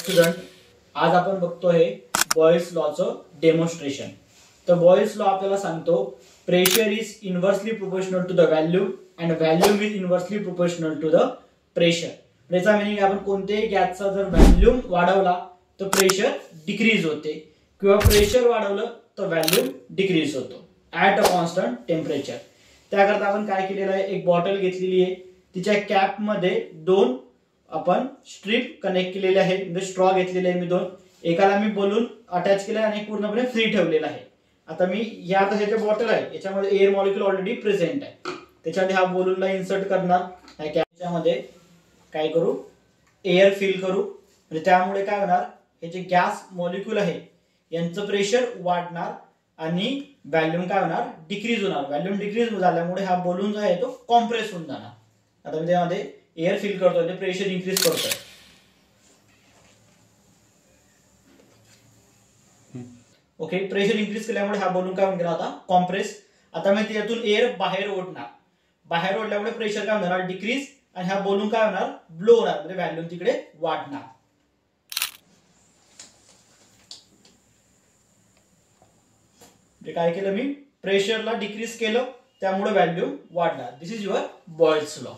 Student, आज आपण बघतोय बॉयल्स लॉचं डेमॉन्स्ट्रेशन। तर बॉयल्स लॉ आपल्याला सांगतो pressure is inversely proportional to the volume and volume is inversely proportional to the pressure. याचा मीनिंग आपण कोणत्याही गॅसचा जर व्हॅल्यूम वाढवला तर प्रेशर डिक्रीज होते किंवा प्रेशर वाढवलं तर व्हॅल्यूम डिक्रीज होतो ऍट अ कॉन्स्टंट टेम्परेचर। त्याकरता आपण काय केलेलं आहे, एक बॉटल घेतलेली आहे, तिच्या कॅप मध्ये दोन आपण स्ट्रिप कनेक्ट केलेले आहे, म्हणजे स्ट्रॉ घेतलेले आहे मी दोन, एकाला मी बलून अटॅच केला आणि पूर्णपणे फ्री ठेवलेला आहे। आता मी हे जे बॉटल आहे याच्यामध्ये एअर मॉलिक्यूल ऑलरेडी प्रेझेंट आहे, त्याच्यामध्ये हा बलूनला इन्सर्ट करणार, ह्या कॅपच्यामध्ये काय करू, एअर फिल करू, म्हणजे त्यामुळे काय होणार, हे जे गॅस मॉलिक्यूल आहे यांचं प्रेशर वाढणार आणि व्हॅल्यूम काय होणार, डिक्रीज होणार। व्हॅल्यूम डिक्रीज झाल्यामुळे हा बलून जो आहे तो कॉम्प्रेस होऊन जाणार। आता मी त्यामध्ये एअर फिल करतोय, म्हणजे प्रेशर इन्क्रीज करतोय। ओके, प्रेशर इन्क्रीज केल्यामुळे हा बलून काय होणार, आता कॉम्प्रेस। आता मी त्यातून एअर बाहेर ओढणार, बाहेर ओढल्यामुळे प्रेशर काय होणार, डिक्रीज, आणि हा बलून काय होणार, ब्लो होणार, म्हणजे व्हॅल्यूम तिकडे वाढणार। काय केलं मी, प्रेशरला डिक्रीज केलं त्यामुळे व्हॅल्यूम वाढणार। दिस इज युअर बॉयल्स लॉ।